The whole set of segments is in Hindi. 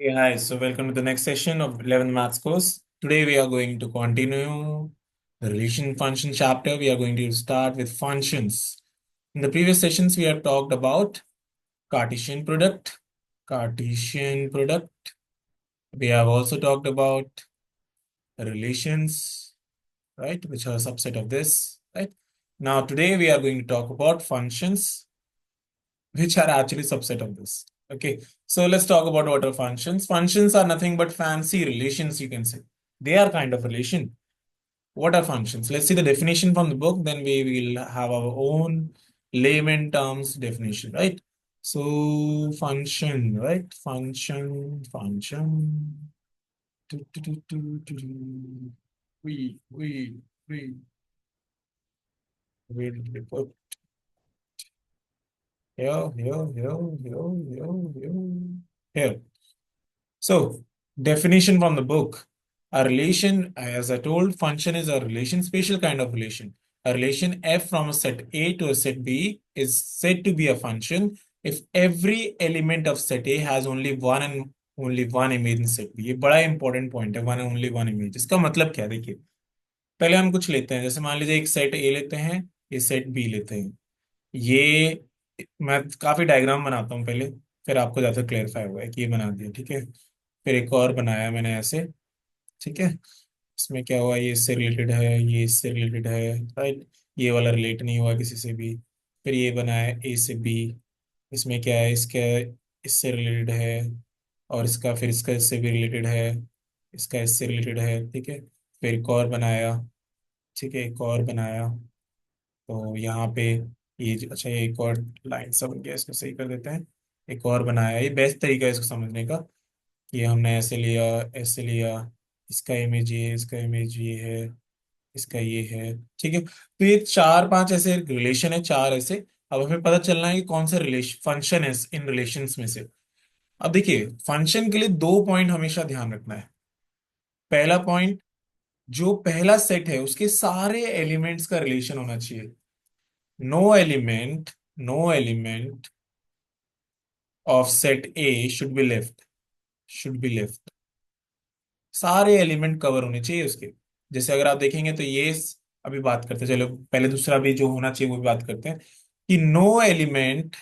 Hey, hi. So, welcome to the next session of 11 Maths course. Today, we are going to continue the relation function chapter. We are going to start with functions. In the previous sessions, we have talked about Cartesian product. Cartesian product. We have also talked about relations, right, which are a subset of this, right? Now, today, we are going to talk about functions, which are actually subset of this. Okay, so let's talk about what are functions. Functions are nothing but fancy relations, you can say. They are kind of relation. What are functions? Let's see the definition from the book, then we will have our own layman terms definition, right? So function, right? Function. Do. We, we, where did we put? Here. So, definition from the book. A relation, as I told, function is a relation, spatial kind of relation. A relation f from a set A to a set B is said to be a function if every element of set A has only one image in set B. ये बड़ा इंपॉर्टेंट पॉइंट है, वन ओनली वन इमेज। इसका मतलब क्या है? देखिए, पहले हम कुछ लेते हैं, जैसे मान लीजिए एक सेट ए लेते हैं, ये सेट बी लेते हैं। ये मैं काफी डायग्राम बनाता हूँ पहले, फिर आपको ज्यादा क्लेरिफाई होगा कि ये बना दिया, ठीक है। फिर एक और बनाया मैंने ऐसे, ठीक है। इसमें क्या हुआ, ये इससे रिलेटेड है, ये इससे रिलेटेड है, राइट। ये वाला रिलेट नहीं हुआ किसी से भी। फिर ये बनाया ए से बी, इसमें क्या है, इसका इससे रिलेटेड है, और इसका फिर इसका इससे भी रिलेटेड है, इसका इससे रिलेटेड है, ठीक है। फिर एक और बनाया, ठीक है, एक और बनाया। तो यहाँ पे अच्छा, ये एक और लाइन सा बन गया, इसको सही कर देते हैं। एक और बनाया, ये बेस्ट तरीका है इसको समझने का। ये हमने ऐसे लिया, ऐसे लिया, इसका इमेज ये, इसका इमेज ये है, इसका ये है, ठीक है। तो ये चार पांच ऐसे रिलेशन है, चार ऐसे। अब हमें पता चलना है कि कौन सा रिलेशन फंक्शन है इन रिलेशंस में से। अब देखिए, फंक्शन के लिए दो पॉइंट हमेशा ध्यान रखना है। पहला पॉइंट, जो पहला सेट है उसके सारे एलिमेंट्स का रिलेशन होना चाहिए। No element, no element of set A should be left. सारे एलिमेंट कवर होने चाहिए उसके। जैसे अगर आप देखेंगे तो ये अभी बात करते हैं, चलो पहले दूसरा भी जो होना चाहिए वो भी बात करते हैं, कि no element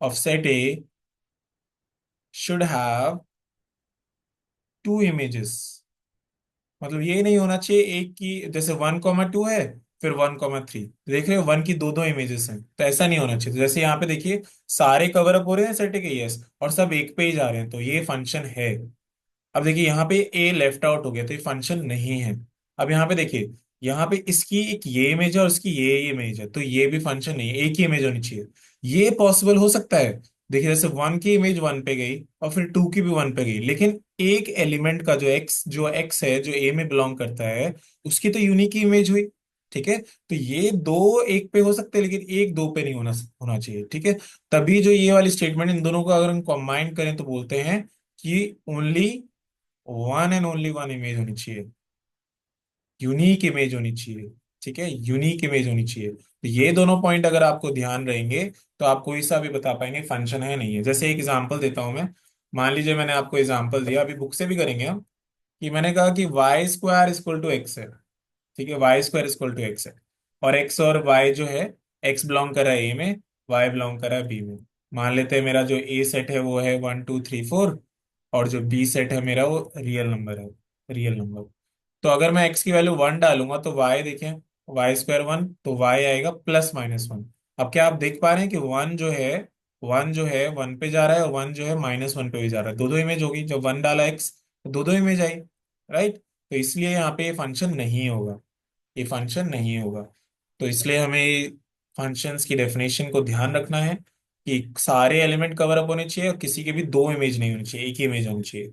of set A should have two images. मतलब ये नहीं होना चाहिए एक की, जैसे 1,2 है, फिर 1,3, देख रहे हो, वन की दो दो इमेजेस हैं, तो ऐसा नहीं होना चाहिए। तो जैसे यहाँ पे देखिए, सारे कवर अप हो रहे हैं सेट के, यस, और सब एक पे ही जा रहे हैं, तो ये फंक्शन है। अब देखिए यहाँ पे ए लेफ्ट आउट हो गया, तो ये फंक्शन नहीं है। अब यहाँ पे देखिए, यहाँ पे इसकी एक ये इमेज है और इसकी ये इमेज है, तो ये भी फंक्शन नहीं है, एक ही इमेज होनी चाहिए। ये पॉसिबल हो सकता है। देखिए, जैसे वन की इमेज वन पे गई और फिर टू की भी वन पे गई, लेकिन एक एलिमेंट का जो एक्स है, जो ए में बिलोंग करता है, उसकी तो यूनिक ही इमेज हुई, ठीक है। तो ये दो एक पे हो सकते हैं, लेकिन एक दो पे नहीं होना होना चाहिए, ठीक है। तभी जो ये वाली स्टेटमेंट, इन दोनों को अगर हम कंबाइन करें तो बोलते हैं कि only one and only one image होनी चाहिए, यूनिक इमेज होनी चाहिए, ठीक है, यूनिक इमेज होनी चाहिए। तो ये दोनों पॉइंट अगर आपको ध्यान रहेंगे, तो आप कोई सा भी बता पाएंगे फंक्शन है नहीं है। जैसे एक एग्जांपल देता हूं मैं। मान लीजिए मैंने आपको एग्जांपल दिया, अभी बुक से भी करेंगे हम, कि मैंने कहा कि y square equal to x है, ठीक है, y square equal to x है। और एक्स और वाई जो है, एक्स बिलोंग कर रहा है ए में, वाई बिलोंग कर रहा है बी में। मान लेते हैं मेरा जो ए सेट है वो है 1 2 3 4, और जो बी सेट है मेरा वो रियल नंबर है, रियल नंबर। तो अगर मैं एक्स की वैल्यू वन डालूंगा तो वाई देखें, वाई स्क्वायर वन, तो वाई आएगा +-1। अब क्या आप देख पा रहे हैं कि वन जो है वन पे जा रहा है, और वन जो है -1 पे भी जा रहा है, दो दो इमेज होगी। जब वन डाला एक्स, तो दो दो इमेज आई, राइट। तो इसलिए यहाँ पे ये फंक्शन नहीं होगा, ये फंक्शन नहीं होगा। तो इसलिए हमें फंक्शंस की डेफिनेशन को ध्यान रखना है कि सारे एलिमेंट कवर अप होने चाहिए, और किसी के भी दो इमेज नहीं होनी चाहिए, एक ही इमेज होनी चाहिए।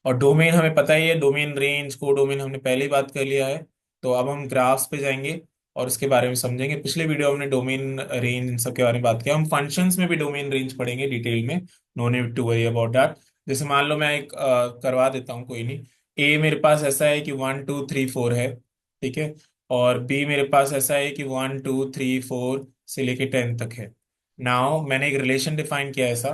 और डोमेन हमें पता ही है, डोमेन रेंज को डोमेन हमने पहले ही बात कर लिया है। तो अब हम ग्राफ्स पे जाएंगे और उसके बारे में समझेंगे। पिछले वीडियो हमने डोमेन रेंज इन सब के बारे में बात किया, हम फंक्शंस में भी डोमेन रेंज पढ़ेंगे डिटेल में। No need to worry about that. जैसे मान लो मैं एक करवा देता हूँ, कोई नहीं। ए मेरे पास ऐसा है कि 1 2 3 4 है, ठीक है। और बी मेरे पास ऐसा है कि 1 2 3 4 से लेके 10 तक है। नाउ मैंने एक रिलेशन डिफाइन किया है ऐसा,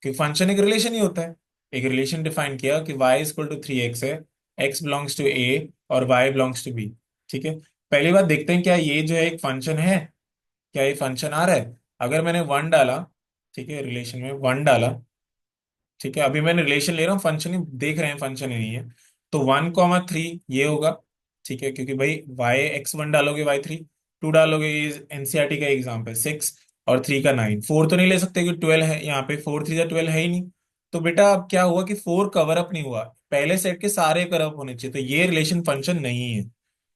क्योंकि फंक्शन एक रिलेशन ही होता है। एक रिलेशन डिफाइन किया कि y इक्वल टू 3x है, x बिलोंग्स टू a और y बिलोंग्स टू b। ठीक है, पहली बात देखते हैं क्या ये जो है एक फंक्शन है, क्या ये फंक्शन आ रहा है। अगर मैंने वन डाला, ठीक है, रिलेशन में वन डाला, ठीक है, अभी मैंने रिलेशन ले रहा हूँ, फंक्शन ही देख रहे हैं, फंक्शन ही नहीं है। तो 1,3 ये होगा, ठीक है, क्योंकि भाई y x1 डालोगे y3, टू डालोगे, ये एनसीईआरटी का एग्जाम्पल है, 6 और 3 का 9, 4 तो नहीं ले सकते क्योंकि 12 है यहाँ पे, 4 3 12 है ही नहीं। तो बेटा अब क्या हुआ कि 4 कवर अप नहीं हुआ, पहले सेट के सारे कवर अप होने चाहिए, तो ये रिलेशन फंक्शन नहीं है।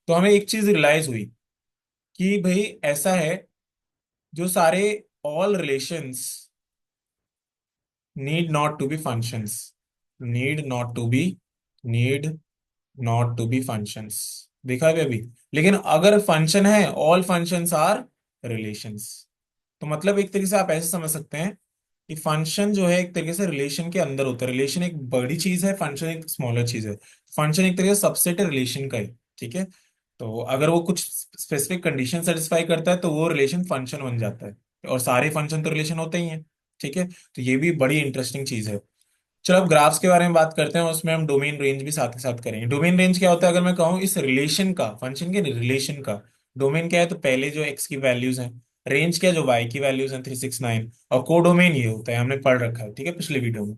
तो हमें एक चीज रियलाइज हुई कि भाई ऐसा है, जो सारे all relations need not to be functions, need not to be, need not to be functions, देखा है अभी। लेकिन अगर फंक्शन है, ऑल फंक्शंस आर रिलेशंस। तो मतलब एक तरीके से आप ऐसे समझ सकते हैं कि फंक्शन जो है एक तरीके से रिलेशन के अंदर होता है, रिलेशन एक बड़ी चीज है, फंक्शन एक स्मॉलर चीज है। फंक्शन एक तरीके से सबसेट है रिलेशन का ही, ठीक है। तो अगर वो कुछ स्पेसिफिक कंडीशन सेटिस्फाई करता है तो वो रिलेशन फंक्शन बन जाता है, और सारे फंक्शन तो रिलेशन होते ही हैं, ठीक है। तो ये भी बड़ी इंटरेस्टिंग चीज है। चलो अब ग्राफ्स के बारे में बात करते हैं, उसमें हम डोमेन रेंज भी साथ के साथ करेंगे। डोमेन रेंज क्या होता है, अगर मैं कहूँ इस रिलेशन का, फंक्शन के रिलेशन का डोमेन क्या है, तो पहले जो एक्स की वैल्यूज हैं, रेंज क्या है, जो वाई की वैल्यूज हैं 369, और कोडोमेन ये होता है, हमने पढ़ रखा है, ठीक है, पिछले वीडियो में।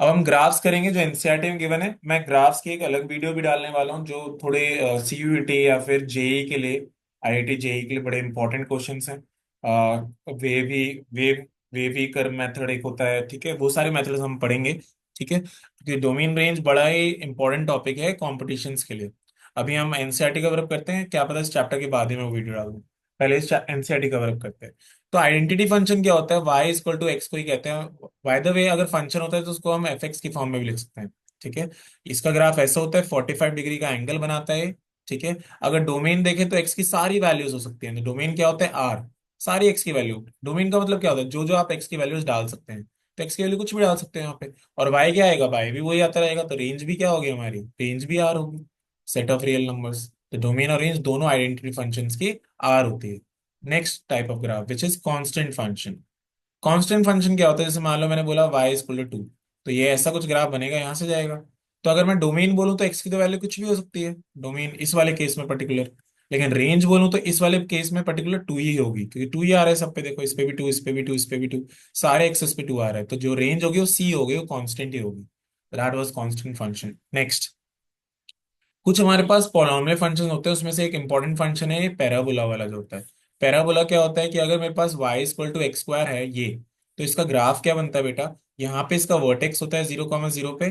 अब हम ग्राफ्स करेंगे जो एनसीईआरटी में गिवन है। मैं ग्राफ्स की एक अलग वीडियो भी डालने वाला हूँ, जो थोड़े सीयूईटी या फिर जेई के लिए, आईआईटी जेई के लिए बड़े इंपॉर्टेंट क्वेश्चंस हैं। वे भी, वे वे भी कर मेथड एक होता है, ठीक है, वो सारे मेथड्स हम पढ़ेंगे, ठीक है, क्योंकि डोमेन रेंज बड़ा ही इंपॉर्टेंट टॉपिक है कॉम्पिटिशन्स के लिए। अभी हम एनसीईआरटी कवर अप करते हैं, क्या पता इस चैप्टर के बाद ही मैं वो वीडियो डाल दूँ, पहले इस एनसीईआरटी कवर अप करते हैं। तो आइडेंटिटी फंक्शन क्या होता है, वाई इक्वल टू एक्स को ही कहते हैं। बाय द वे अगर फंक्शन होता है तो उसको हम एफ एक्स की फॉर्म में भी लिख सकते हैं, ठीक है। इसका ग्राफ ऐसा होता है, 45 डिग्री का एंगल बनाता है, ठीक है। अगर डोमेन देखें तो एक्स की सारी वैल्यूज हो सकती हैं, तो डोमेन क्या होता है, आर, सारी एक्स की वैल्यू। डोमेन का मतलब क्या होता है, जो जो आप एक्स की वैल्यूज डाल सकते हैं, तो एक्स की वैल्यू कुछ भी डाल सकते हैं यहाँ पे। और वाई क्या आएगा, वाई भी वही आता रहेगा, तो रेंज भी क्या होगी हमारी, रेंज भी आर होगी, सेट ऑफ रियल नंबर्स। तो डोमेन और रेंज दोनों आइडेंटिटी फंक्शंस की आर होती है। Next type of graph which is constant function. Constant function क्या होता है, जैसे मान लो मैंने बोला y इक्वल टू 2, तो ये ऐसा कुछ ग्राफ बनेगा, यहाँ से जाएगा। तो अगर मैं डोमेन बोलूँ तो x की तो वैल्यू कुछ भी हो सकती है, डोमेन इस वाले केस में पर्टिकुलर। लेकिन रेंज बोलूँ तो इस वाले केस में पर्टिकुलर 2 ही होगी, क्योंकि 2 ही आ रहा है सब पे, देखो इस पे भी 2, इस पे भी 2, इस पे भी 2, सारे एक्सेस पे 2 आ रहा है, तो जो रेंज होगी वो c होगी, वो कांस्टेंट ही होगी। That was constant function. Next, कुछ हमारे पास पॉलिनॉमियल फंक्शन होते हैं, उसमें से एक इंपॉर्टेंट फंक्शन है ये पैराबोला वाला जो होता है। पैराबोला क्या होता है कि अगर मेरे पास y equal to x square है ये, तो इसका ग्राफ क्या बनता है बेटा, यहाँ पे इसका वर्टेक्स होता है 0,0 पे,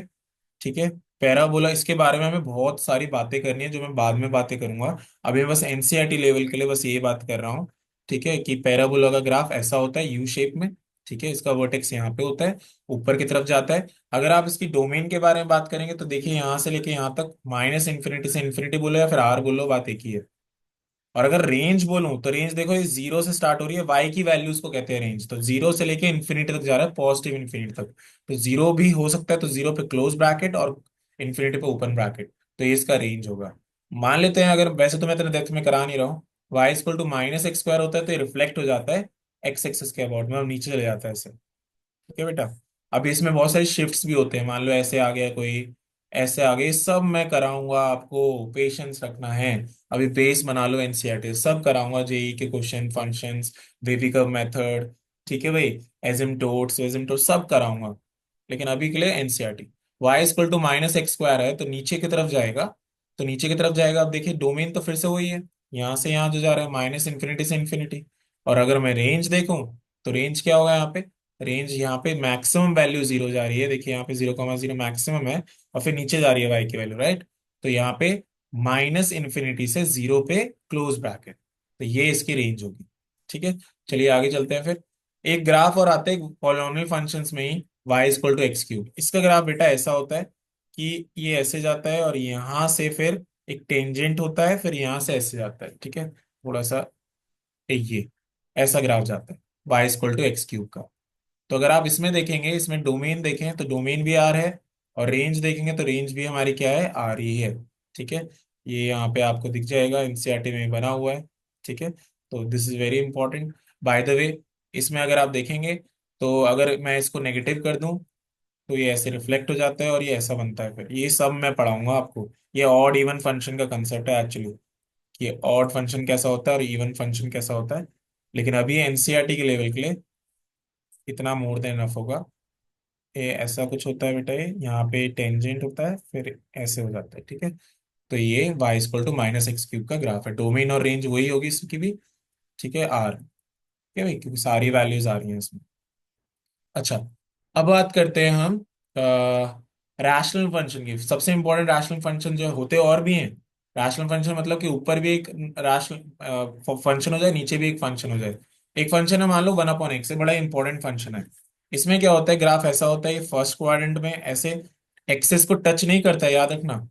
ठीक है। पैराबोला, इसके बारे में हमें बहुत सारी बातें करनी है जो मैं बाद में बातें करूंगा। अभी मैं बस एनसीईआरटी लेवल के लिए बस ये बात कर रहा हूँ, ठीक है, कि पैराबोला का ग्राफ ऐसा होता है यू शेप में, ठीक है, इसका वर्टेक्स यहाँ पे होता है, ऊपर की तरफ जाता है। अगर आप इसकी डोमेन के बारे में बात करेंगे तो देखिए यहाँ से लेके यहाँ तक, माइनस इन्फिनिटी से इन्फिनिटी बोलो या फिर आर बोलो, बात एक ही है। और अगर रेंज बोलूं तो रेंज देखो, ये जीरो से स्टार्ट हो रही है, वाई की वैल्यूज को कहते हैं रेंज, तो जीरो से लेके इन्फिनिटी तक जा रहा है, पॉजिटिव इन्फिनिटी तक। तो जीरो भी हो सकता है, तो जीरो पे क्लोज ब्रैकेट और इन्फिनिटी पे ओपन ब्रैकेट, तो ये इसका रेंज होगा। मान लेते हैं, अगर वैसे तो मैं तेरे डेप्थ में करा नहीं रहा हूँ, y equal to minus x square होता है, तो ये रिफ्लेक्ट हो जाता है एक्स एक्सिस के अबाउट में और नीचे चले जाता है ऐसे, ठीक है बेटा। अब इसमें बहुत सारे शिफ्ट्स भी होते हैं, मान लो ऐसे आ गया कोई, ऐसे आ गए, सब मैं कराऊंगा आपको, पेशेंस रखना है। अभी बेस बना लो एनसीईआरटी, सब कराऊंगा, जेई के question, functions, Baby curve method, ठीक है भाई, एसिम्टोट्स वेसिम्टोट्स सब कराऊंगा। लेकिन अभी के लिए NCERT. Y equal to minus x square है, तो नीचे की तरफ जाएगा, तो नीचे की तरफ जाएगा, अब देखिए डोमेन तो फिर से वही है, यहाँ से यहाँ जो जा रहा है माइनस इन्फिनिटी से इन्फिनिटी। और अगर मैं रेंज देखूं तो रेंज क्या होगा यहाँ पे, रेंज यहाँ पे मैक्सिमम वैल्यू जीरो जा रही है, देखिए यहाँ पे 0,0 मैक्सिमम है, और फिर नीचे जा रही है वाई की वैल्यू, राइट। तो यहाँ पे माइनस इन्फिनिटी से जीरो पे क्लोज ब्रैकेट, तो ये इसकी रेंज होगी, ठीक है। चलिए आगे चलते हैं फिर। एक ग्राफ और आता है पॉलिनॉमियल फंक्शंस में ही, y equal to x cube. इसका ग्राफ बेटा ऐसा होता है कि ये ऐसे जाता है और यहाँ से फिर एक टेंजेंट होता है, फिर यहाँ से ऐसे जाता है, ठीक है, थोड़ा सा ये ऐसा ग्राफ जाता है y equal to x cube का। तो अगर आप इसमें देखेंगे, इसमें डोमेन देखें तो डोमेन भी आर है, और रेंज देखेंगे तो रेंज भी हमारी क्या है, आर ही है, ठीक है। ये यहाँ पे आपको दिख जाएगा, एनसीईआरटी में बना हुआ है, ठीक है। तो this is very important. By the way, इसमें अगर आप देखेंगे तो अगर मैं इसको नेगेटिव कर दूं तो ये ऐसे रिफ्लेक्ट हो जाता है और ये ऐसा बनता है। फिर ये सब मैं पढ़ाऊंगा आपको। ये ऑड इवन फंक्शन का कंसेप्ट है एक्चुअली, कि ऑड फंक्शन कैसा होता है और इवन फंक्शन कैसा होता है। लेकिन अभी एनसीईआरटी के लेवल के लिए इतना मोर देन इनफ होगा। ये ऐसा कुछ होता है बेटा, ये यहाँ पे टेंजेंट होता है, फिर ऐसे हो जाता है, ठीक है। तो ये y इक्वल टू -x³ का ग्राफ है। डोमेन और रेंज वही होगी इसकी भी, ठीक है, R, ठीक है भाई, क्योंकि सारी वैल्यूज आ रही हैं इसमें। अच्छा, अब बात करते हैं हम रैशनल फंक्शन की। सबसे इंपॉर्टेंट रैशनल फंक्शन जो होते और भी हैं। रैशनल फंक्शन मतलब कि ऊपर भी एक रैशनल फंक्शन हो जाए, नीचे भी एक फंक्शन हो जाए। एक फंक्शन है मान लो 1/x से, बड़ा इंपॉर्टेंट फंक्शन है। इसमें क्या होता है, ग्राफ ऐसा होता है, ये फर्स्ट क्वाड्रेंट में ऐसे एक्सेस को टच नहीं करता है, याद रखना,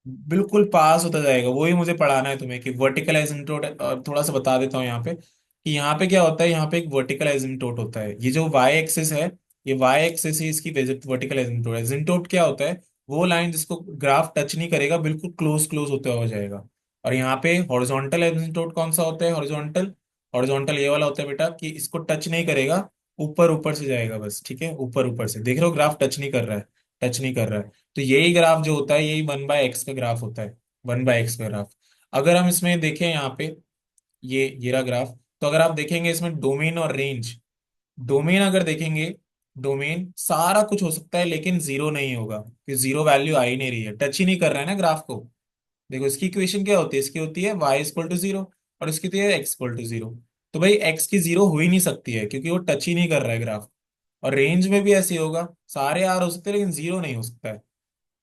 बिल्कुल पास होता जाएगा। वही मुझे पढ़ाना है तुम्हें कि वर्टिकल एसिम्पटोट। थोड़ा सा बता देता हूँ यहाँ पे कि यहाँ पे क्या होता है। यहाँ पे एक वर्टिकल एसिम्पटोट होता है। ये जो वाई एक्सिस है, ये वाई एक्सिस ही इसकी वर्टिकल एसिम्पटोट है। एसिम्पटोट क्या होता है, वो लाइन जिसको ग्राफ टच नहीं करेगा, बिल्कुल क्लोज क्लोज होता हो जाएगा। और यहाँ पे हॉरिजॉन्टल एसिम्पटोट कौन सा होता है, हॉरिजॉन्टल, हॉरिजॉन्टल ये वाला होता है बेटा, कि इसको टच नहीं करेगा, ऊपर ऊपर से जाएगा बस, ठीक है, ऊपर ऊपर से। देख रहे हो ग्राफ टच नहीं कर रहा है, टच नहीं कर रहा है। तो यही ग्राफ जो होता है, यही 1/x का ग्राफ होता है, 1/x का ग्राफ। अगर हम इसमें देखें यहाँ पे, ये रहा ग्राफ। तो अगर आप देखेंगे इसमें डोमेन और रेंज, डोमेन अगर देखेंगे, डोमेन सारा कुछ हो सकता है लेकिन जीरो नहीं होगा, कि जीरो वैल्यू आ ही नहीं रही है, टच ही नहीं कर रहा है ना ग्राफ को। देखो इसकी इक्वेशन क्या होती है, इसकी होती है y = 0 और इसकी होती है x = 0। तो भाई x की जीरो हो ही नहीं सकती है, क्योंकि वो टच ही नहीं कर रहा है ग्राफ। और रेंज में भी ऐसे ही होगा, सारे आर हो सकते हैं लेकिन जीरो नहीं हो सकता है,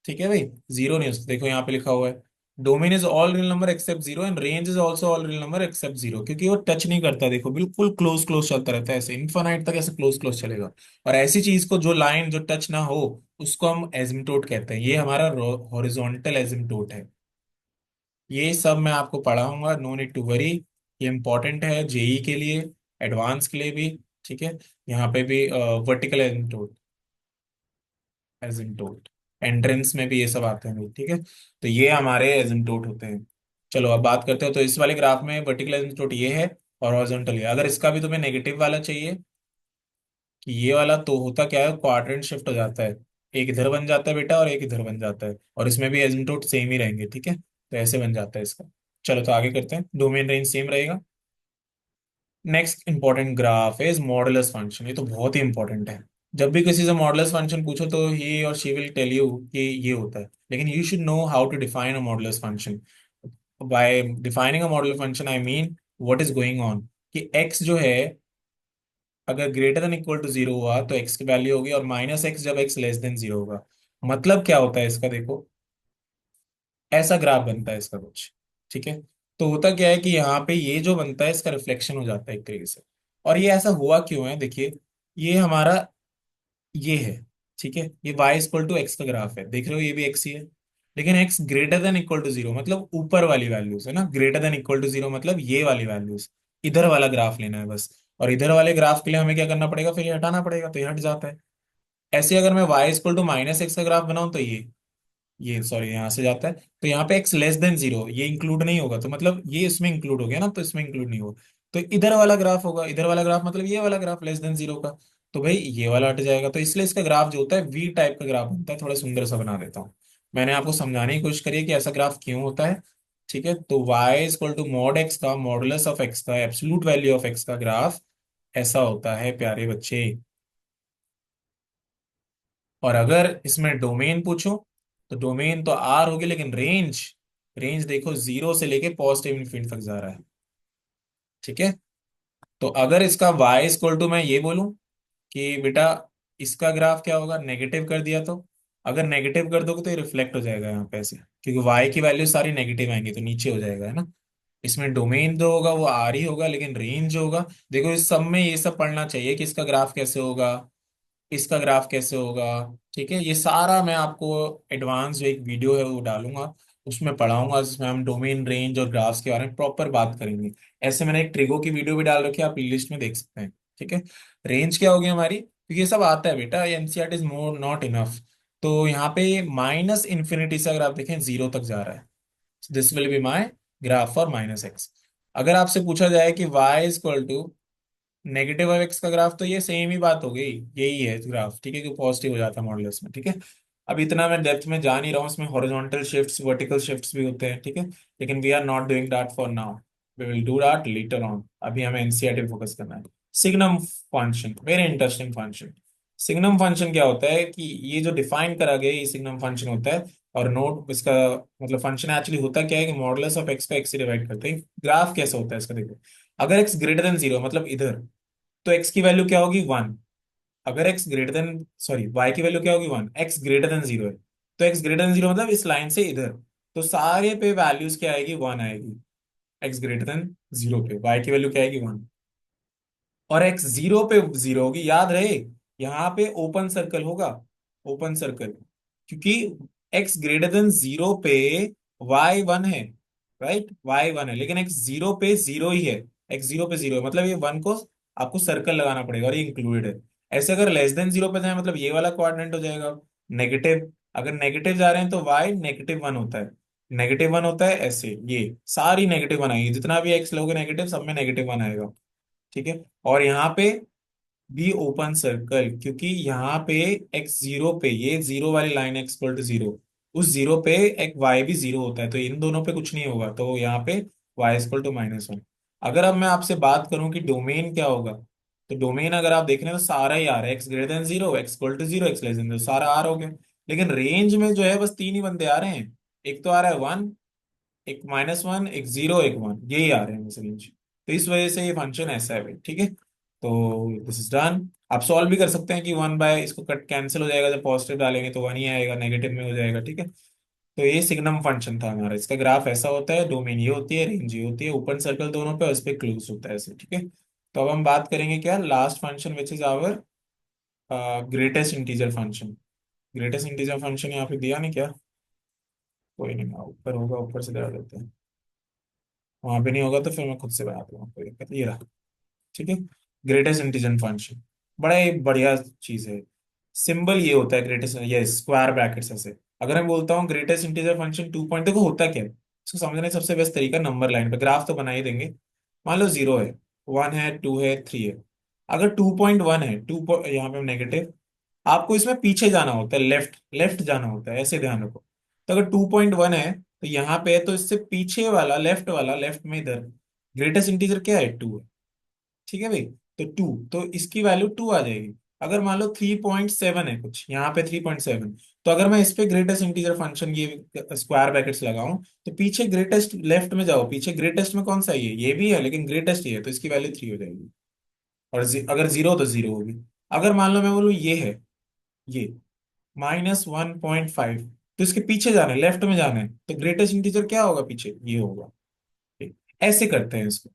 ठीक है भाई, जीरो नहीं हो सकता। देखो यहाँ पे लिखा हुआ है, domain is all real number except zero and range is also all real number except zero, क्योंकि वो टच नहीं करता। देखो बिल्कुल क्लोज क्लोज चलता रहता है, ऐसे इनफाइनाइट तक ऐसे क्लोज क्लोज चलेगा। और ऐसी चीज को, जो लाइन जो टच ना हो, उसको हम एजिम्टोट कहते हैं। ये हमारा हॉरिजॉन्टल एजिम्टोट है। ये सब मैं आपको पढ़ाऊंगा, नो नीड टू वरी। ये इंपॉर्टेंट है जेई के लिए, एडवांस के लिए भी, ठीक है। यहाँ पे भी वर्टिकल एजिम्टोट, एंट्रेंस में भी ये सब आते हैं, ठीक है। तो ये हमारे एजिम्टोट होते हैं। चलो अब बात करते हो, तो इस वाले ग्राफ में वर्टिकल एजिम्टोट ये है और हॉरिजॉन्टल ये। अगर इसका भी तुम्हें नेगेटिव वाला चाहिए, कि ये वाला, तो होता क्या है, क्वाड्रेंट शिफ्ट हो जाता है। एक इधर बन जाता है बेटा और एक इधर बन जाता है, और इसमें भी एजिम्टोट सेम ही रहेंगे, ठीक है। तो ऐसे बन जाता है इसका। चलो तो आगे करते हैं, डोमेन रेंज सेम रहेगा। Next important graph is modulus function. ये तो बहुत ही इंपॉर्टेंट है। जब भी किसी से मॉडुलस फंक्शन पूछो तो ही और शी विल टेल यू कि ये होता है, लेकिन you should know how to define a modulus function. By defining a modulus function I mean what is going on, कि x जो है, अगर greater than equal to zero हुआ तो x की वैल्यू होगी, और -x जब x लेस देन जीरो होगा। मतलब क्या होता है इसका, देखो ऐसा ग्राफ बनता है इसका कुछ, ठीक है। तो होता क्या है कि यहाँ पे ये जो बनता है, इसका रिफ्लेक्शन हो जाता है एक तरीके से। और ये ऐसा हुआ क्यों है, देखिए, ये हमारा ये है, ठीक है, ये y = x का ग्राफ है, देख रहे हो, ये भी x ही है। लेकिन x greater than equal to zero मतलब ऊपर वाली वैल्यूज है ना, greater than equal to zero मतलब ये वाली वैल्यूज, इधर वाला ग्राफ लेना है बस। और इधर वाले ग्राफ के लिए हमें क्या करना पड़ेगा, फिर ये हटाना पड़ेगा, तो ये हट जाता है। ऐसे अगर मैं y = -x का ग्राफ बनाऊं तो ये सॉरी यहाँ से जाता है। तो यहाँ पे x लेस देन जीरो, ये इंक्लूड नहीं होगा, तो मतलब ये इसमें इंक्लूड हो गया ना, तो इसमें इंक्लूड नहीं होगा। तो इधर वाला ग्राफ होगा, इधर वाला ग्राफ मतलब ये वाला ग्राफ लेस देन जीरो का। तो भाई ये वाला हट जाएगा, तो इसलिए इसका ग्राफ जो होता है वी टाइप का ग्राफ बनता है। थोड़ा सुंदर सा बना देता हूँ। मैंने आपको समझाने की कोशिश करी है कि ऐसा ग्राफ क्यों होता है, ठीक है। तो y = mod x का, मॉडुलस ऑफ x का, एब्सोल्यूट वैल्यू ऑफ x का ग्राफ ऐसा होता है प्यारे बच्चे। और अगर इसमें डोमेन पूछो, तो डोमेन तो आर होगी, लेकिन रेंज, रेंज देखो जीरो से लेके पॉजिटिव इन्फिनिटी तक जा रहा है, ठीक है। तो अगर इसका y = मैं ये बोलूं कि बेटा इसका ग्राफ क्या होगा, नेगेटिव कर दिया तो, अगर नेगेटिव कर दोगे तो ये रिफ्लेक्ट हो जाएगा यहाँ पे ऐसे, क्योंकि y की वैल्यू सारी नेगेटिव आएंगी, तो नीचे हो जाएगा, है ना। इसमें डोमेन जो होगा वो आर ही होगा, लेकिन रेंज जो होगा, देखो इस सब में ये सब पढ़ना चाहिए कि इसका ग्राफ कैसे होगा, इसका ग्राफ कैसे होगा, ठीक है। ये सारा मैं आपको एडवांस जो एक वीडियो है वो डालूंगा, उसमें पढ़ाऊंगा, जिसमें हम डोमेन, रेंज और ग्राफ्स के बारे में प्रॉपर बात करेंगे। ऐसे मैंने एक ट्रिगो की वीडियो भी डाल रखी है, आप लिस्ट में देख सकते हैं, ठीक है। रेंज क्या होगी हमारी, क्योंकि ये सब आता है बेटा, ये NCERT is more not enough. तो यहाँ पे -इन्फिनिटी से अगर आप देखें जीरो तक जा रहा है, this will be my graph for -x। अगर आपसे पूछा जाए कि y = नेगेटिव ऑफ एक्स का ग्राफ तो ये सेम ही बात हो गई, यही है ग्राफ, ठीक है, कि पॉजिटिव हो जाता है मॉडुलस में, ठीक है। अब इतना मैं डेप्थ में जा नहीं रहा हूँ, इसमें हॉरिजॉन्टल शिफ्ट्स वर्टिकल शिफ्ट्स भी होते हैं, ठीक है, लेकिन we are not doing that for now, we will do that later on, अभी हमें एनसीईआरटी फोकस करना है। Signum function very interesting function. Signum function क्या होता है कि ये जो डिफाइन करा गया है, ये सिग्नम फंक्शन होता है। और नोट इसका मतलब फंक्शन एक्चुअली होता क्या है कि मॉडुलस ऑफ एक्स पे एक्स से डिवाइड करते हैं। ग्राफ कैसा होता है इसका देखो, अगर एक्स ग्रेटर देन जीरो मतलब इधर, तो एक्स की वैल्यू क्या होगी 1। अगर x greater than sorry y की वैल्यू क्या होगी 1, एक्स ग्रेटर देन जीरो है, तो एक्स ग्रेटर देन जीरो मतलब इस लाइन से इधर, तो सारे पे वैल्यूज क्या आएगी 1 आएगी। एक्स ग्रेटर देन जीरो पे वाई की वैल्यू क्या आएगी 1, और एक्स जीरो पे जीरो होगी, याद रहे यहाँ पे ओपन सर्कल होगा, ओपन सर्कल, क्योंकि एक्स ग्रेटर देन जीरो पे वाई 1 है, राइट, वाई 1 है, लेकिन एक्स जीरो पे जीरो ही है, एक्स जीरो पे जीरो है, मतलब ये 1 को आपको सर्कल लगाना पड़ेगा और ये इंक्लूडेड है। ऐसे अगर लेस देन जीरो पे जाए मतलब ये वाला क्वाड्रेंट हो जाएगा नेगेटिव, अगर नेगेटिव जा रहे हैं तो वाई -1 होता है, -1 होता है, ऐसे ये सारी -1 आएगी, जितना भी एक्स लोगे नेगेटिव सब में -1 आएगा, ठीक है। और यहाँ पे बी ओपन सर्कल, क्योंकि यहाँ पे एक्स जीरो पे ये जीरो वाली line x equal to zero, उस जीरो पे एक वाई भी जीरो होता है, तो इन दोनों पे कुछ नहीं होगा, तो यहाँ पे वाई इक्वल टू -1। अगर अब मैं आपसे बात करूं कि डोमेन क्या होगा, तो डोमेन अगर आप देख रहे हैं तो सारा ही आ रहा है, x greater than zero, x equal to zero, x less than zero, सारा आर हो गया। लेकिन रेंज में जो है बस तीन ही बंदे आ रहे हैं, एक तो आ रहा है 1, एक -1, एक जीरो, एक 1, यही आ रहे हैं बस रेंज। तो इस वजह से ये फंक्शन ऐसा है भाई, ठीक है। तो दिस इज डन। आप सॉल्व भी कर सकते हैं कि 1 बाय इसको कट कैंसिल हो जाएगा, जब पॉजिटिव डालेंगे तो 1 ही आएगा, नेगेटिव में हो जाएगा, ठीक है। तो ये सिग्नम फंक्शन था हमारा, इसका ग्राफ ऐसा होता है, डोमेन ये होती है, रेंज ये होती है, ओपन सर्कल दोनों पे, और इस पे क्लोज होता है ऐसे, ठीक है। तो अब हम बात करेंगे क्या, last function which is our greatest integer function. Greatest integer function यहाँ पे दिया नहीं क्या, कोई नहीं, ऊपर होगा, ऊपर से दे देते हैं, वहां पे नहीं होगा तो फिर मैं खुद से बना दूंगा, कोई दिक्कत नहीं, ये रहा, ठीक है। ग्रेटेस्ट इंटीजर फंक्शन बड़ा ही बढ़िया चीज है। सिंबल ये होता है ग्रेटेस्ट, ये स्क्वायर ब्रैकेट्स ऐसे। अगर मैं बोलता हूँ ग्रेटेस्ट इंटीजर फंक्शन 2 पॉइंट, देखो होता क्या है इसको समझने का सबसे बेस्ट तरीका, नंबर लाइन पे ग्राफ तो बना ही देंगे। मान लो 0 है, 1 है, 2 है, 3 है। अगर 2.1 है, यहाँ पे नेगेटिव, आपको इसमें पीछे जाना होता है, लेफ्ट लेफ्ट जाना होता है, ऐसे ध्यान रखो। तो अगर 2.1 है तो यहाँ पे है, तो इससे पीछे वाला लेफ्ट में इधर ग्रेटेस्ट इंटीजर क्या है 2 है, ठीक है भाई। तो 2, तो इसकी वैल्यू 2 आ जाएगी। अगर मान लो 3.7 है कुछ यहाँ पे 3.7, तो अगर मैं इस पे ग्रेटेस्ट इंटीजर फंक्शन ये स्क्वायर ब्रैकेट्स लगाऊं, तो पीछे ग्रेटेस्ट लेफ्ट में जाओ, पीछे ग्रेटेस्ट में कौन सा है, ये भी है लेकिन ग्रेटेस्ट ये है, तो इसकी वैल्यू 3 हो जाएगी। और अगर जीरो तो जीरो होगी। अगर मान लो मैं बोलूँ ये है, ये -1.5, तो इसके पीछे जाना है, लेफ्ट में जाना है, तो ग्रेटेस्ट इंटीजर क्या होगा पीछे, ये होगा। ठीक। ऐसे करते हैं इसको।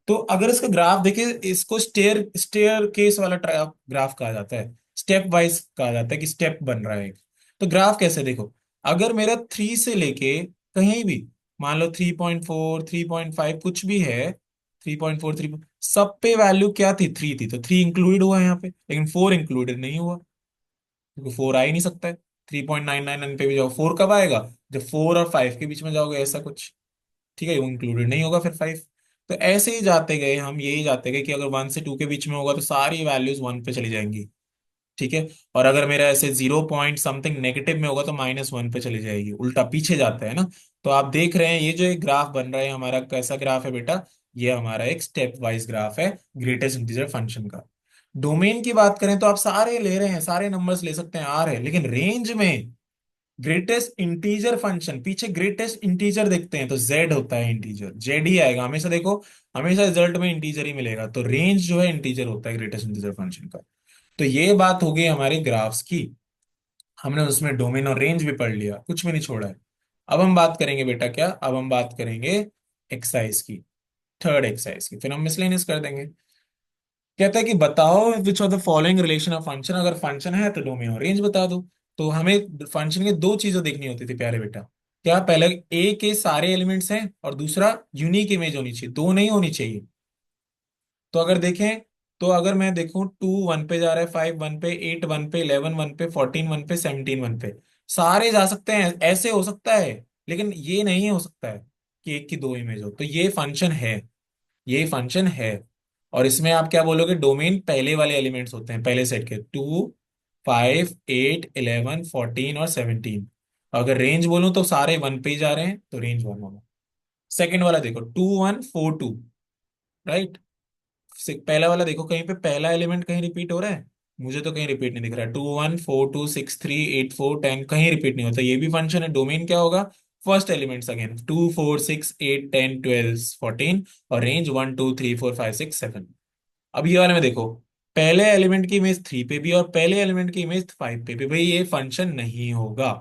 तो अगर इसका ग्राफ देखिए, इसको स्टेयर स्टेयर केस वाला ग्राफ कहा जाता है, स्टेप वाइज कहा जाता है कि स्टेप बन रहा है एक। तो ग्राफ कैसे देखो, अगर मेरा 3 से लेके कहीं भी, मान लो 3.4, 3.5 कुछ भी है, 3.4, 3, सब पे वैल्यू क्या थी, 3 थी, तो 3 इंक्लूडेड हुआ है यहाँ पे, लेकिन 4 इंक्लूडेड नहीं हुआ, क्योंकि 4 आ ही नहीं सकता है। 3.99 पे भी जाओ, 4 कब आएगा, जब 4 और 5 के बीच में जाओगे, ऐसा कुछ, ठीक है, वो इंक्लूडेड नहीं होगा फिर 5। तो ऐसे ही जाते गए हम, यही जाते गए कि अगर 1 से 2 के बीच में होगा तो सारी वैल्यूज 1 पे चली जाएंगी, ठीक है। और अगर मेरा ऐसे 0 पॉइंट समथिंग नेगेटिव में होगा तो -1 पे चली जाएगी, उल्टा पीछे जाता है ना। तो आप देख रहे हैं ये जो एक ग्राफ बन रहा है हमारा, कैसा ग्राफ है बेटा, ये हमारा एक स्टेप वाइज ग्राफ है ग्रेटेस्ट इंटीजर फंक्शन का। डोमेन की बात करें तो आप सारे ले रहे हैं, सारे नंबर्स ले सकते हैं, आ रहे हैं, लेकिन रेंज में ग्रेटेस्ट इंटीजर फंक्शन, पीछे ग्रेटेस्ट इंटीजर देखते हैं तो जेड होता है, इंटीजर जेड ही आएगा हमेशा, देखो हमेशा रिजल्ट में इंटीजर ही मिलेगा, तो रेंज जो है इंटीजर होता है ग्रेटेस्ट इंटीजर फंक्शन का। तो ये बात हो गई हमारी ग्राफ्स की, हमने उसमें डोमेन और रेंज भी पढ़ लिया, कुछ भी नहीं छोड़ा है। अब हम बात करेंगे बेटा क्या, अब हम बात करेंगे एक्सरसाइज की, थर्ड एक्सरसाइज की, फिर हम मिसलेनियस कर देंगे। कहता है कि बताओ which of the following relation of function, अगर फंक्शन है तो डोमेन और रेंज बता दो। तो हमें फंक्शन के दो चीजें देखनी होती थी प्यारे बेटा, क्या, पहले ए के सारे एलिमेंट्स हैं, और दूसरा यूनिक इमेज होनी चाहिए, दो नहीं होनी चाहिए। तो अगर देखें, तो अगर मैं देखूं 2 1 पे जा रहा है, 5 1 पे, 8 1 पे, 11 1 पे, 14 1 पे, 17 1 पे, सारे जा सकते हैं, ऐसे हो सकता है। लेकिन ये नहीं हो सकता है कि एक की दो इमेज हो, तो ये फंक्शन है, ये फंक्शन है। और इसमें आप क्या बोलोगे, डोमेन पहले वाले एलिमेंट्स होते हैं, पहले सेट के, 2, 5, 8, 11, 14 और 17। अगर रेंज बोलूं तो सारे वन पे ही जा रहे हैं, तो रेंज वन होगा। सेकेंड वाला देखो, 2, 1, 4, 2, राइट। पहला वाला देखो, कहीं पे पहला एलिमेंट कहीं रिपीट हो रहा है? मुझे तो कहीं रिपीट नहीं दिख रहा है। 2, 1, 4, 2, 6, 3, 8, 4, 10 कहीं रिपीट नहीं होता। ये भी फंक्शन है, डोमेन क्या होगा? फर्स्ट एलिमेंट्स अगेन, 2, 4, 6, 8, 10, 12, 14, और रेंज 1, 2, 3, 4, 5, 6, 7। अब ये वाले में देखो, पहले एलिमेंट की इमेज 3 पे भी और पहले एलिमेंट की इमेज 5 पे भी, भाई ये फंक्शन नहीं होगा।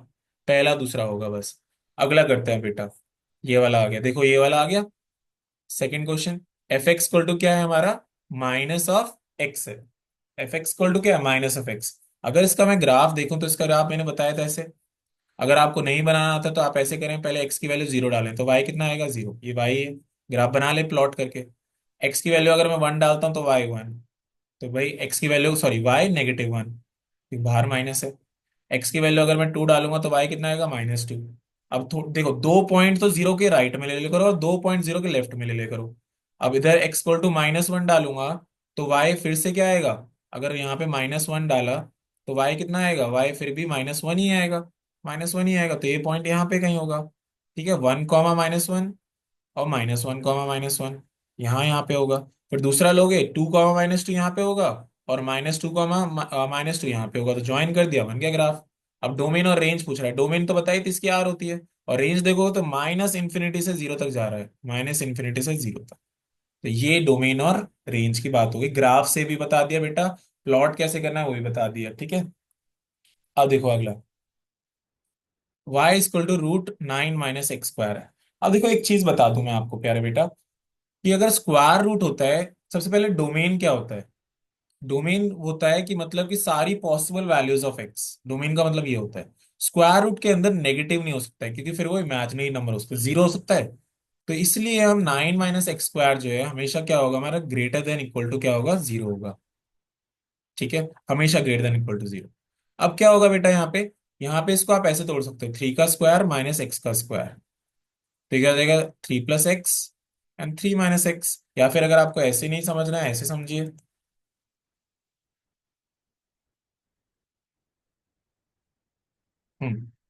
पहला दूसरा होगा बस। अगला करते हैं बेटा। ये वाला आ गया, देखो ये वाला आ गया। Second question, f x two क्या है हमारा? माइनस ऑफ एक्स है। एफ एक्स टू क्या है? Minus of x. अगर इसका मैं ग्राफ देखूं तो इसका ग्राफ मैंने बताया था ऐसे। अगर आपको नहीं बनाना आता तो आप ऐसे करें, पहले एक्स की वैल्यू जीरो डालें तो वाई कितना आएगा? जीरो। ये वाई है। ग्राफ बना ले प्लॉट करके। एक्स की वैल्यू अगर मैं वन डालता हूँ तो वाई वन। तो भाई एक्स की वैल्यू, सॉरी, वाई -1, बाहर माइनस है। एक्स की वैल्यू अगर मैं टू डालूंगा तो वाई कितना आएगा? -2। अब देखो, दो पॉइंट तो जीरो के राइट में ले ले करो और दो पॉइंट जीरो के लेफ्ट में ले ले करो। अब इधर एक्स इक्वल टू -1 डालूंगा तो वाई फिर से क्या आएगा? अगर यहाँ पे -1 डाला तो वाई कितना आएगा? वाई फिर भी -1 ही आएगा। -1 ही आएगा, तो ये पॉइंट यहाँ पे कहीं होगा। ठीक है, 1, -1 और -1, -1 यहाँ यहाँ पे होगा। फिर दूसरा लोगे, 2, -2 यहाँ पे होगा, और -2, -2 यहाँ पे होगा, तो ज्वाइन कर दिया, बन गया ग्राफ। अब डोमेन और रेंज पूछ रहा है। डोमेन तो बताइए, इसकी आर होती है। और रेंज देखो तो -∞ से जीरो तक जा रहा है, -∞ से जीरो तक। तो ये डोमेन और रेंज की बात होगी। ग्राफ से भी बता दिया बेटा, प्लॉट कैसे करना है वो भी बता दिया। ठीक है, अब देखो अगला, y = √9 - x² है। अब देखो एक चीज बता दूं मैं आपको प्यारे बेटा, कि अगर स्क्वायर रूट होता है, सबसे पहले डोमेन क्या होता है? डोमेन होता है कि मतलब कि सारी possible values of x, domain का मतलब ये होता है। स्क्वायर रूट के अंदर नेगेटिव नहीं हो सकता है, क्योंकि फिर वो इमेजिनरी नंबर हो सकता है, जीरो हो सकता है। तो इसलिए हम 9 - x² जो है, हमेशा क्या होगा हमारा? ग्रेटर देन इक्वल टू क्या होगा? जीरो होगा। ठीक है, हमेशा greater than equal to zero. अब क्या होगा बेटा यहाँ पे? यहाँ पे इसको आप ऐसे तोड़ सकते हो, 3 का स्क्वायर -x का स्क्वायर। तो क्या हो जाएगा? 3 + x एंड 3 - x। या फिर अगर आपको ऐसे नहीं समझना है, ऐसे समझिए।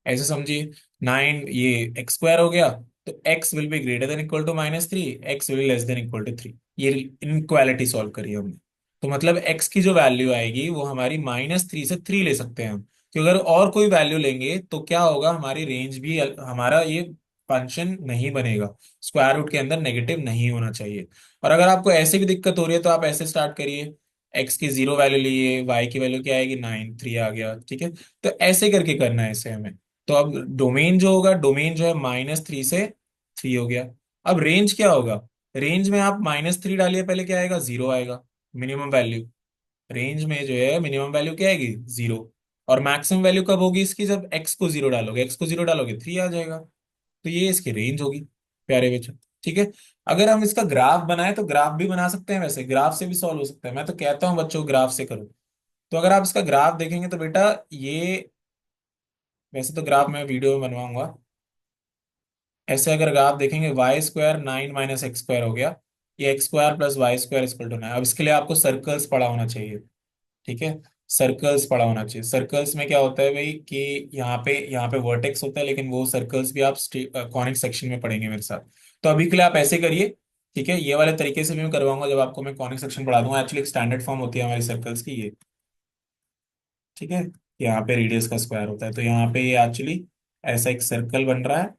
ऐसे समझिए। 9, ये x² हो गया, तो x will be greater than equal to -3, x will less than equal to 3। ये इनक्वालिटी सॉल्व करी हमने। तो मतलब x की जो वैल्यू आएगी वो हमारी -3 से 3 ले सकते हैं हम। क्योंकि अगर और कोई वैल्यू लेंगे तो क्या होगा? हमारी रेंज भी, हमारा ये फंक्शन नहीं बनेगा। स्क्वायर रूट के अंदर नेगेटिव नहीं होना चाहिए। और अगर आपको ऐसे भी दिक्कत हो रही है तो आप ऐसे स्टार्ट करिए। एक्स की जीरो वैल्यू लिए, वाई की वैल्यू क्या आएगी? 9, 3 आ गया। ठीक है, तो ऐसे करके करना है इसे हमें। तो अब डोमेन जो होगा, डोमेन जो है -3 से 3 हो गया। अब रेंज क्या होगा? रेंज में आप -3 डालिए, पहले क्या आएगा? जीरो आएगा, मिनिमम वैल्यू। रेंज में जो है मिनिमम वैल्यू क्या आएगी? जीरो। और मैक्सिमम वैल्यू कब होगी इसकी? जब एक्स को जीरो डालोगे, एक्स को जीरो डालोगे 3 आ जाएगा। तो ये इसकी रेंज होगी, प्यारे बच्चों। ठीक है, अगर हम इसका ग्राफ बनाए तो ग्राफ भी बना सकते हैं, वैसे ग्राफ से भी सॉल्व हो सकता है। मैं तो कहता हूँ बच्चों ग्राफ से करो। तो अगर आप इसका ग्राफ देखेंगे तो बेटा, ये, वैसे तो ग्राफ मैं वीडियो में बनवाऊंगा। ऐसे अगर ग्राफ देखेंगे, y² 9 - x² हो गया। ये x² + y² = 9। अब इसके लिए आपको सर्कल्स पढ़ा होना चाहिए। ठीक है, सर्कल्स पढ़ा होना चाहिए। सर्कल्स में क्या होता है भाई, कि यहाँ पे वर्टेक्स होता है, लेकिन वो सर्कल्स भी आप कॉनिक सेक्शन में पढ़ेंगे मेरे साथ। तो अभी के लिए आप ऐसे करिए। ठीक है, ये वाले तरीके से भी मैं करवाऊंगा जब आपको मैं कॉनिक सेक्शन पढ़ा दूंगा। एक्चुअली एक स्टैंडर्ड फॉर्म होती है हमारी सर्कल्स की ये। ठीक है, यहाँ पे रेडियस का स्क्वायर होता है, तो यहाँ पे ये एक्चुअली ऐसा एक सर्कल बन रहा है।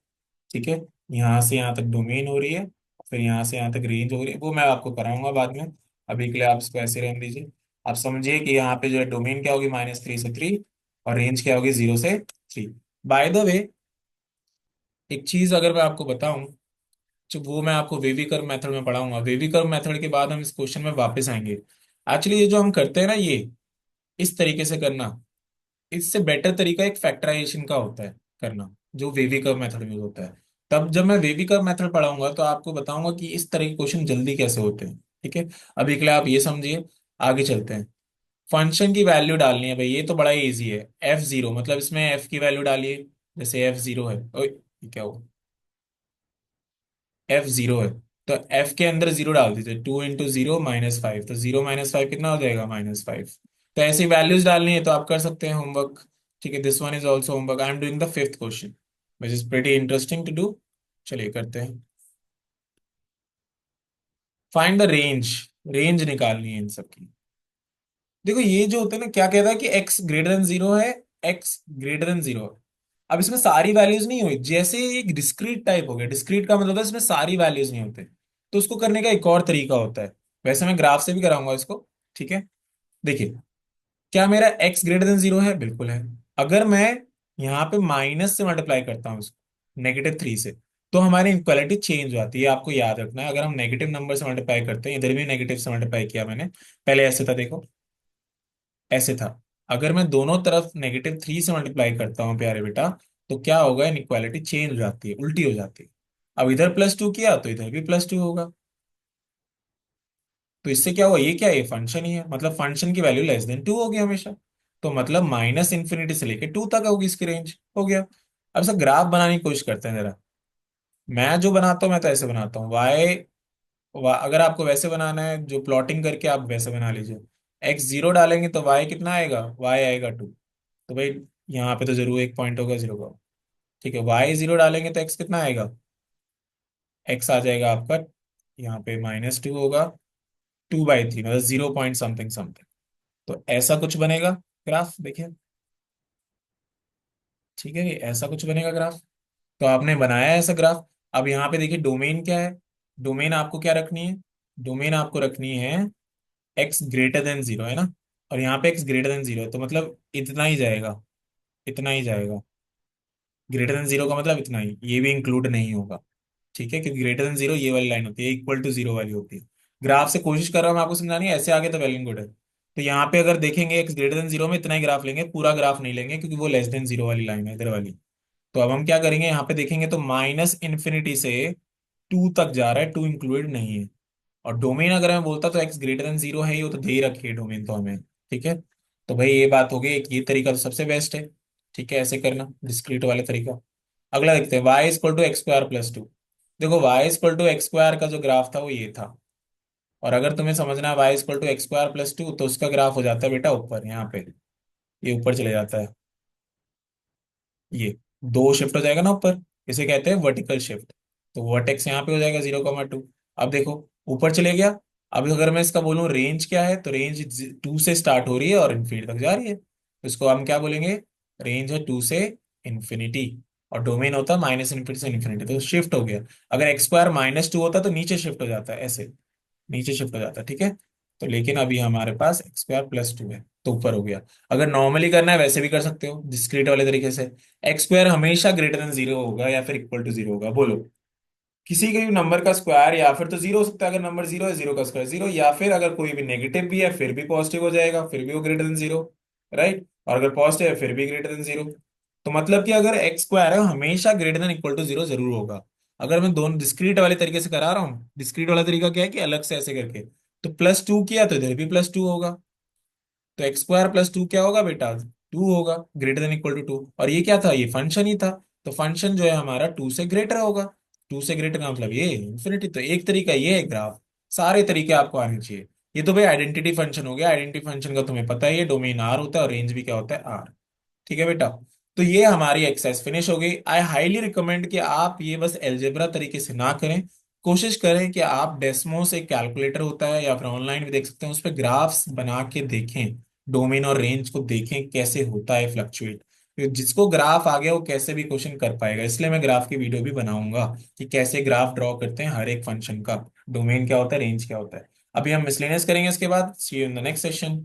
ठीक है, यहाँ से यहाँ तक डोमेन हो रही है, फिर यहाँ से यहाँ तक रेंज हो रही है, वो मैं आपको कराऊंगा बाद में। अभी के लिए आप इसको ऐसे रहने दीजिए। आप समझिए कि यहाँ पे जो है डोमेन क्या होगी? -3 से 3, और रेंज क्या होगी? 0 से 3। बाय द वे, एक चीज अगर मैं आपको बताऊं, जो वो मैं आपको वेवी कर्व मेथड में पढ़ाऊंगा। वेवी कर्व मेथड के बाद हम इस क्वेश्चन में वापस आएंगे। एक्चुअली ये जो हम करते हैं ना, ये इस तरीके से करना, इससे बेटर तरीका एक फैक्टराइजेशन का होता है करना, जो वेवी कर्व मेथड में होता है। तब जब मैं वेवी कर्व मेथड पढ़ाऊंगा तो आपको बताऊंगा कि इस तरह के क्वेश्चन जल्दी कैसे होते हैं। ठीक है, अभी के लिए आप ये समझिए, आगे चलते हैं। फंक्शन की वैल्यू डालनी है भाई, ये तो बड़ा ही ईजी है। f0 मतलब इसमें f की वैल्यू डालिए। जैसे f0 है, ओए ये क्या हो, f0 है। तो एफ के अंदर जीरो डाल दीजिए, 2 इंटू 0 -5, तो 0 - 5 कितना हो जाएगा, -5। तो ऐसी वैल्यूज डालनी है तो आप कर सकते हैं होमवर्क। ठीक है, this one is also homework. I am doing the fifth question which is pretty interesting to do. चलिए करते हैं। फाइंड द रेंज, रेंज निकालनी है इन सबकी। देखो ये जो होता है ना, क्या कहता है कि x ग्रेटर देन जीरो है, x ग्रेटर देन जीरो। अब इसमें सारी वैल्यूज नहीं हुई, जैसे ये एक डिस्क्रीट टाइप हो गया। डिस्क्रीट का मतलब है इसमें सारी वैल्यूज नहीं होते, तो उसको करने का एक और तरीका होता है। वैसे मैं ग्राफ से भी कराऊंगा इसको। ठीक है, देखिए, क्या मेरा x ग्रेटर देन जीरो है, बिल्कुल है। अगर मैं यहाँ पे माइनस से मल्टीप्लाई करता हूँ इसको, -3 से, तो हमारी इक्वालिटी चेंज हो जाती है। आपको याद रखना है, अगर हम नेगेटिव नंबर से मल्टीप्लाई करते हैं, इधर भी नेगेटिव से मल्टीप्लाई किया मैंने, पहले ऐसे था देखो, ऐसे था। अगर मैं दोनों तरफ -3 से मल्टीप्लाई करता हूँ प्यारे बेटा, तो क्या होगा, इनइक्वालिटी चेंज हो जाती है, उल्टी हो जाती है। अब इधर +2 किया तो इधर भी +2 होगा। तो इससे क्या हुआ, ये क्या है, ये फंक्शन ही है, मतलब फंक्शन की वैल्यू <<2 होगी हमेशा। तो मतलब -∞ से लेके 2 तक होगी इसकी रेंज, हो गया। अब सर ग्राफ बनाने की कोशिश करते हैं जरा। मैं जो बनाता हूँ, मैं तो ऐसे बनाता हूँ, अगर आपको वैसे बनाना है, जो प्लॉटिंग करके आप वैसे बना लीजिए। x 0 डालेंगे तो y कितना आएगा, y आएगा 2। तो भाई यहाँ पे तो जरूर एक पॉइंट होगा 0 का। ठीक है, y 0 डालेंगे तो x कितना आएगा, x आ जाएगा आपका, यहाँ पे -2 होगा, 2/3 मतलब 0 पॉइंट समथिंग समथिंग। तो ऐसा कुछ बनेगा ग्राफ, देखिए। ठीक है, ये ऐसा कुछ बनेगा ग्राफ। तो आपने बनाया है ऐसा ग्राफ। अब यहाँ पे देखिए डोमेन क्या है, डोमेन आपको क्या रखनी है, डोमेन आपको रखनी है x ग्रेटर देन जीरो, है ना। और यहाँ पे x ग्रेटर देन जीरो है, तो मतलब इतना ही जाएगा, इतना ही जाएगा। ग्रेटर देन जीरो का मतलब इतना ही, ये भी इंक्लूड नहीं होगा। ठीक है, क्योंकि ग्रेटर देन जीरो ये वाली लाइन होती है, इक्वल टू जीरो वाली होती है। ग्राफ से कोशिश कर रहा हूँ मैं आपको समझानी, ऐसे आगे तो वेल एंड गुड है। तो यहाँ पे अगर देखेंगे x ग्रेटर देन जीरो में इतना ही ग्राफ लेंगे, पूरा ग्राफ नहीं लेंगे, क्योंकि वो लेस देन जीरो वाली लाइन है इधर वाली। तो अब हम क्या करेंगे, यहाँ पे देखेंगे तो -∞ से 2 तक जा रहा है, 2 इंक्लूडेड नहीं है। और डोमेन अगर मैं बोलता तो x ग्रेटर देन जीरो है ही, वो तो दे ही रखी है डोमेन तो हमें। ठीक है, तो भाई ये बात हो गई, एक ये तरीका तो सबसे बेस्ट है। ठीक है, ऐसे करना डिस्क्रीट वाले तरीका। अगला देखते हैं, y = x² + 2। देखो y = x² का जो ग्राफ था वो ये था। और अगर तुम्हें समझना है y = x² + 2, तो उसका ग्राफ हो जाता है बेटा ऊपर, यहाँ पे ये ऊपर चले जाता है, ये दो शिफ्ट हो जाएगा ना ऊपर, इसे कहते हैं वर्टिकल शिफ्ट। तो वर्टेक्स यहाँ पे हो जाएगा 0,2। अब देखो ऊपर चले गया। अब अगर मैं इसका बोलूँ रेंज क्या है, तो रेंज 2 से स्टार्ट हो रही है और इन्फिनिटी तक जा रही है, तो इसको हम क्या बोलेंगे, रेंज है 2 से इन्फिनिटी। और डोमेन होता है -∞ से इन्फिनिटी, तो शिफ्ट हो गया। अगर x² -2 होता तो नीचे शिफ्ट हो जाता है, ऐसे नीचे शिफ्ट हो जाता है। ठीक है, तो लेकिन अभी हमारे पास x² + 2 है, तो ऊपर हो गया। अगर नॉर्मली करना है वैसे भी कर सकते हो, डिस्क्रीट वाले तरीके से। x² हमेशा ग्रेटर देन जीरो होगा या फिर इक्वल टू जीरो होगा, बोलो। किसी के भी नंबर का स्क्वायर या फिर तो जीरो हो सकता है, अगर नंबर जीरो है, जीरो का स्क्वायर जीरो, या फिर अगर कोई भी नेगेटिव भी है फिर भी पॉजिटिव हो जाएगा, फिर भी वो ग्रेटर देन जीरो। राइट, और अगर पॉजिटिव है फिर भी ग्रेटर देन जीरो। तो मतलब कि अगर x² है हमेशा greater than equal to zero जरूर होगा। अगर मैं दोनों डिस्क्रीट वाले तरीके से करा रहा हूँ, डिस्क्रीट वाला तरीका क्या है कि अलग से ऐसे करके, तो +2 किया तो इधर भी +2 होगा। तो x² + 2 क्या होगा बेटा, 2 होगा, ग्रेटर देन इक्वल टू 2। और ये क्या था, ये फंक्शन ही था। तो फंक्शन जो है हमारा 2 से ग्रेटर होगा। 2 से ग्रेटर का मतलब ये इन्फिनिटी। तो एक तरीका ये है ग्राफ, सारे तरीके आपको आने चाहिए। ये तो भाई आइडेंटिटी फंक्शन हो गया, आइडेंटिटी फंक्शन का तुम्हें पता ही है, डोमेन R होता है और रेंज भी क्या होता है, R। ठीक है बेटा, तो ये हमारी एक्सरसाइज फिनिश हो गई। आई हाईली रिकमेंड कि आप ये बस एल्जेब्रा तरीके से ना करें, कोशिश करें कि आप डेस्मोस एक कैलकुलेटर होता है या फिर ऑनलाइन भी देख सकते हैं, उस पर ग्राफ्स बना के देखें, डोमेन और रेंज को देखें कैसे होता है फ्लक्चुएट। जिसको ग्राफ आ गया वो कैसे भी क्वेश्चन कर पाएगा, इसलिए मैं ग्राफ की वीडियो भी बनाऊंगा कि कैसे ग्राफ ड्रॉ करते हैं हर एक फंक्शन का, डोमेन क्या होता है, रेंज क्या होता है। अभी हम मिसलेनियस करेंगे, इसके बाद see you in the next session.